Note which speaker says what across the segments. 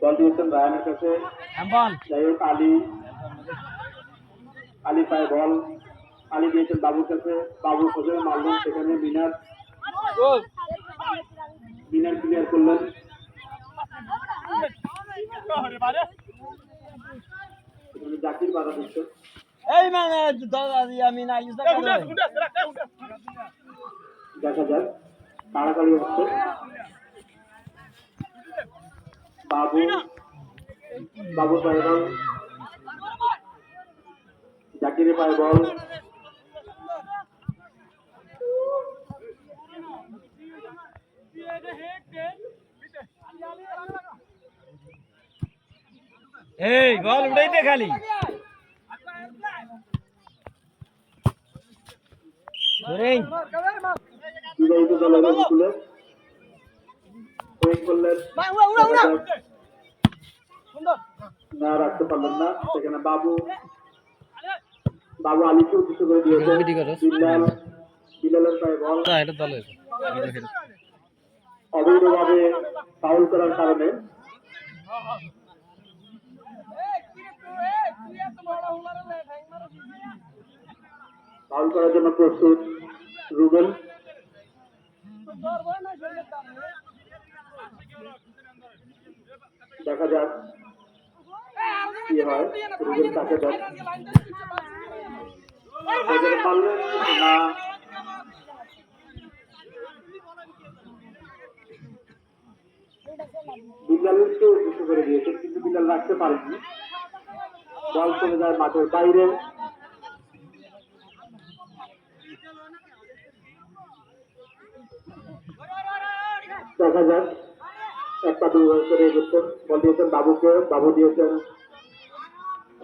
Speaker 1: বল দিয়েছেন রায়ানের কাছে, যাই হোক আলী পায় বল, আলী দিয়েছেন বাবুর কাছে, বাবু প্রথমে মারলেন, সেখানে মিনার ক্লিয়ার করলেন, জাকির বাধা দিচ্ছে, দেখা যাক তাড়াতাড়ি হচ্ছে, বাবু পায় বল, জাকিরে পায় বল,
Speaker 2: এই বল উঠাইতে খালি
Speaker 1: বিবাহিত দলের অনুকূলে করলেন, না রাখতে পারলেন না, সেখানে বাবু আলীকে উদ্দেশ্য করে দিয়েছেন, বিলালের পায়ে বল, অবৈধভাবে ফাউল করার কারণে ফাউল করার জন্য প্রস্তুত রুবেল, দেখা যাক কি হয়, রুবেল কাকে দেন, পারলেন না, বিলালকে উদ্দেশ্য করে দিয়েছে, কিন্তু বিলাল রাখতে পারেনি, বল চলে যায় মাঠের বাইরে, দেখা যাক একটা দুই করে এগোচ্ছেন, বল দিয়েছেন বাবুকে, বাবু দিয়েছেন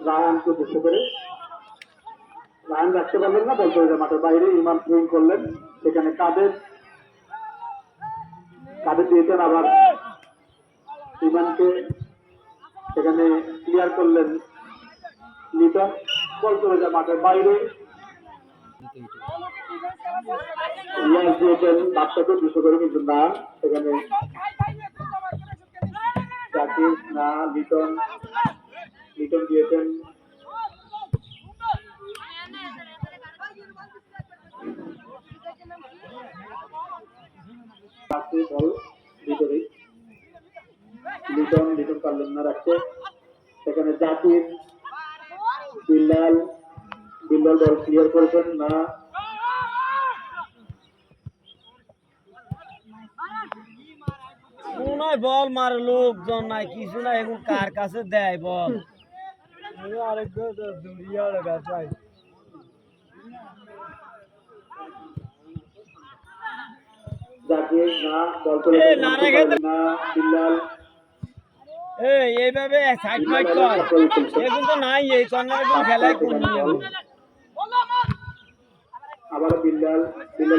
Speaker 1: রায়ানকে উদ্দেশ্য করে, রায়ান রাখতে পারলেন না, বল চলে যায় মাঠের বাইরে, ইমাম থ্রোইং করলেন, সেখানে কাদের দিয়েছেন আবার ইমানকে, সেখানে ক্লিয়ার করলেন লিটন, বল চলে যায় মাঠের বাইরে, দিয়েছেন বাচ্চাকে উদ্দেশ্য করে, কিন্তু না, সেখানে জাকির না, লিটন দিয়েছেন বল ভিতরে, লিটন পারলেন না রাখতে, সেখানে জাকির, বিল্লাল বল ক্লিয়ার করেছেন না,
Speaker 2: বল মার লোকজন নাই কিছু না, এখন কার কাছে দেয় বল,
Speaker 1: জাকির না, বল চলে না, বিল্লাল
Speaker 2: এইভাবে সাইড মাইট কর, এখন তো নাই, এই কর্নারে কোন খেলায় কোন নিয়ম,
Speaker 1: আবার বিল্লাল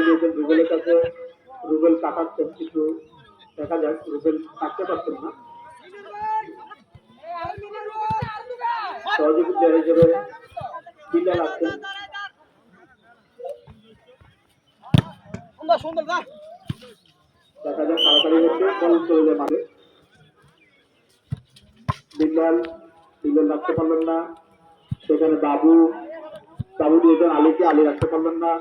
Speaker 1: দিয়েছেন রুবেলের কাছে, রুবেল কাটাচ্ছেন, কিন্তু দেখা যাক রুবেল কাটতে পারছেন না, সহযোগিতা হিসেবে বিল্লাল আসছেন, দেখা যাক তাড়াতাড়ি হচ্ছে, বল চলে যায় মাঠে, বিল্লাল রাখতে পারলেন না, সেখানে বাবু দিয়েছেন আলীকে, আলী রাখতে পারলেন না,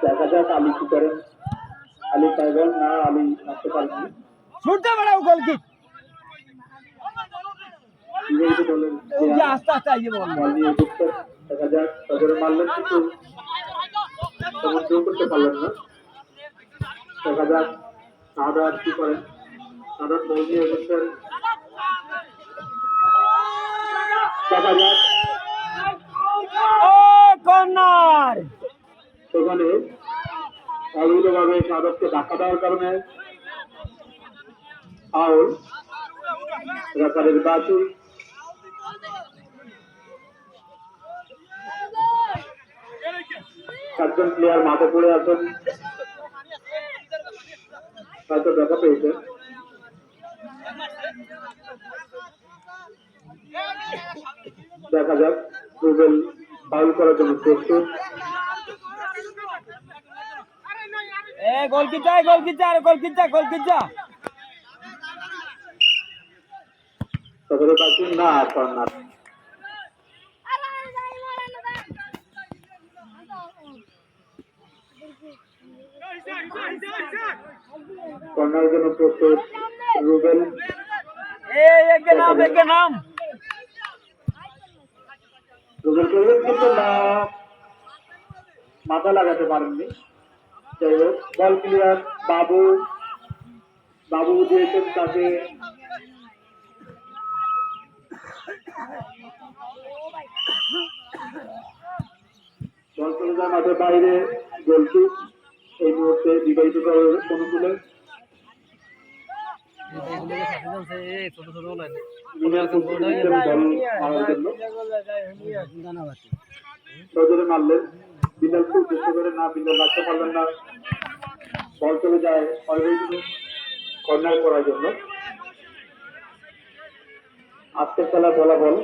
Speaker 1: দেখা যাক আলী কি করেন, আলী পাইবেন না, আলী রাখতে পারেননি,
Speaker 2: ছুটতে বেড়াও গোল কিক, আস্তে আস্তে আইয়ে বল
Speaker 1: নিয়ে ঢুকছেন, দেখা যাক তারপরে মারলেন, কিন্তু করতে পারলেন না, দেখা যাক সাদাত কি করেন, সাদাত বল নিয়ে ঢুকছেন, দেখা যাক
Speaker 2: কর্নার,
Speaker 1: সেখানে অবৈধভাবে সাদাতকে ধাক্কা দেওয়ার কারণে ফাউল, রেফারির বাছুর, চারজন প্লেয়ার মাঠে পড়ে আছেন, হয়তো দেখা পেয়েছেন, দেখা যাক রুবেল ফাউল করার জন্য প্রস্তুত। তারপরে বাকি না কর্নার। কর্নারের জন্য প্রস্তুত রুবেল। রুবেল করবেন কিন্তু না, মাথা লাগাতে পারেননি। যাই হোক বল ক্লিয়ার। বাবু দিয়েছেন তাকে বল চলে যায় মাঠের বাইরে। গোলকিক এই মুহূর্তে বিবাহিত করার অনুকূলে সজরে মারলেন। বিড়ালকে উদ্দেশ্য করে না, বিড়াল রাখতে পারলেন না। বল চলে যায় কর্নার করার জন্য। আজকের খেলা ফলাফল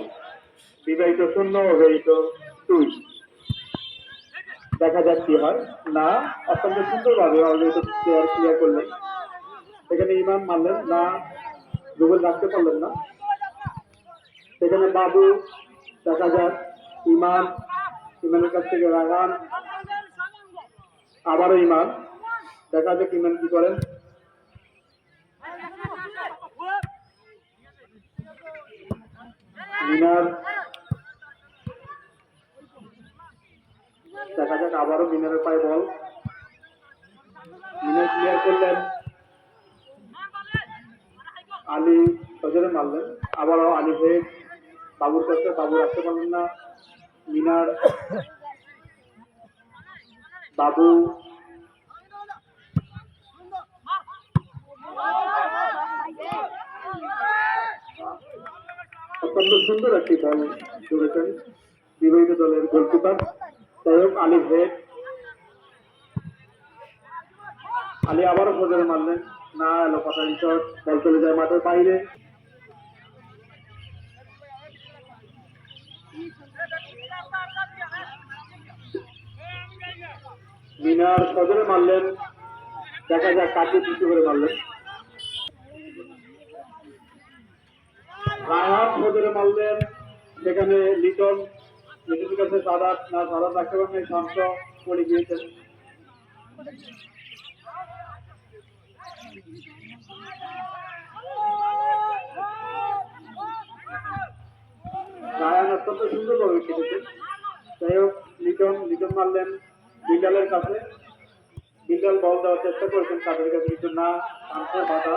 Speaker 1: বিবাহিত 0, অবিবাহিত 2। দেখা যাক কি হয়। না, অত্যন্ত সুন্দরভাবে অবিবাহিত প্লেয়ার ক্লিয়ার করলেন। সেখানে ইমাম মারলেন না, রুবেল রাখতে পারলেন না। সেখানে বাবু, দেখা যাক ইমানের কাছ থেকে রায়হান, আবারও ইমান। দেখা যাক ইমান কি করেন। মিনার, দেখা যাক আবারও মিনারের পায়ে বল। মিনার ক্লিয়ার করলেন। আলী সজরে মারলেন। আবারও আলী হেড বাবুর কাছে, বাবু রাখতে পারলেন না। মিনার, বাবু, অত্যন্ত সুন্দর একটি বল ধরেছেন বিবাহিত দলের গোলকিপার। যাই হোক আলী হেড, আলী আবারও সজরে মারলেন না, এলো পাতারি শট। বল চলে যায় মাঠের বাইরে। মিনার সজরে মারলেন। দেখা যাক কাকে পিছু করে মারলেন। রায়হান সজরে মারলেন। সেখানে লিটনের কাছে সাদাত রাখতে পারেন, শান্ত পড়ে গিয়েছেন। রায়হান অত্যন্ত সুন্দরভাবে খেলেছেন। যাই হোক লিটন মারলেন বিল্ডালের কাছে। বিল্ডাল বল দেওয়ার চেষ্টা করেছেন তাদের কাছে, কিন্তু না, শান্তের বাধা।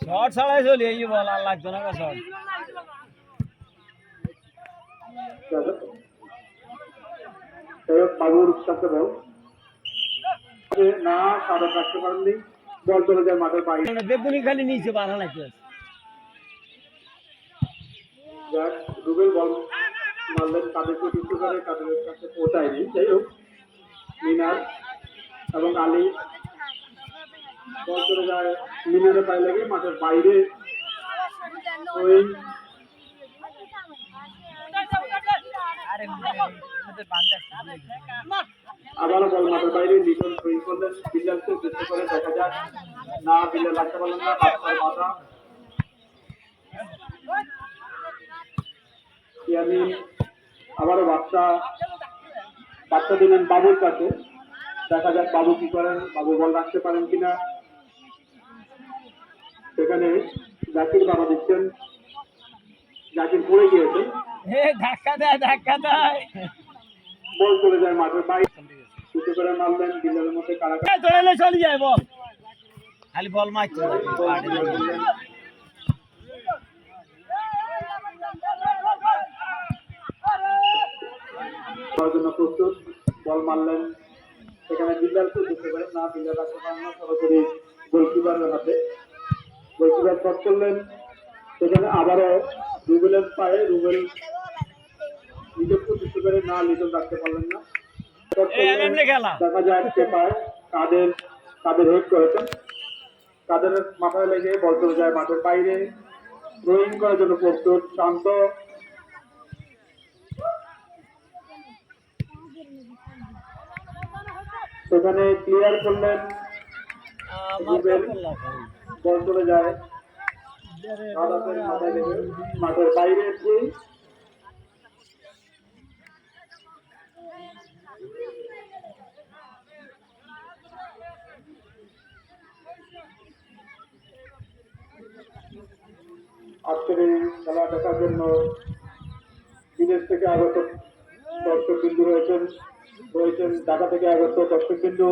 Speaker 2: শর্ট ছাড়াই চলি এই বল আর লাগতো না শর্ট।
Speaker 1: যাই হোক বাবুর কাছে বল না, সাদা রাখতে পারেননি। বল চলে যায় মাঠের বাইরে।
Speaker 2: বেগুনি খালি নিচে বাধা লাগছে।
Speaker 1: যাক রুবেল বল মারলেন, তাদেরকে পিছু করে তাদের কাছে পৌঁছায়নি। যাই হোক মিনার এবং আলী, বল চলে যায় মিনারের পায়ে লেগে মাঠের বাইরে। আবারও বল মাঠের বাইরে। লিটন সই করলেন, বিল্লালকে উদ্দেশ্য করে। দেখা যাক না, বিল্লাল রাখতে পারলেন না, বাধা। আবারও বাচ্চা দিলেন বাবুর কাছে। দেখা যাক বাবু কি করেন, বাবু বল রাখতে পারেন কিনা। সেখানে জাকির বাবা দিচ্ছেন, জাকির পড়ে গিয়েছেন।
Speaker 2: ধাক্কা দেয়
Speaker 1: বল চলে যায় মাঠের বাইরে। পিছু করে মারলেন, বিল্লালের মধ্যে
Speaker 2: কারাকারি চলে যায় বল, খালি বল মারছে।
Speaker 1: জন্য প্রস্তুত, বল মারলেন। সেখানে বিল্লালকে বুঝতে পারেন না, বিল্লাল রাখতে পারেন না, সরাসরি গোলকিপারের হাতে। গোলকিপার শট করলেন। সেখানে আবারও রুবেলের পায়ে, রুবেল লিটনকে বুঝতে পারে না, লিটন রাখতে পারলেন না। দেখা যায় কে পায়। কাদের কাদের হেড করেছেন, কাদের মাথায় লেগে বল চলে যায় মাঠের বাইরে। থ্রোয়িং করার জন্য প্রস্তুত শান্ত, সেখানে ক্লিয়ার করলেন রুবেল, বল চলে যায় আদাতের মাথায় লেগে মাঠের বাইরে। থ্রোয়িং আজকের এই খেলা দেখার জন্য বিদেশ থেকে আগত দর্শক বিন্দু রয়েছেন ঢাকা থেকে আগত দর্শক বিন্দু।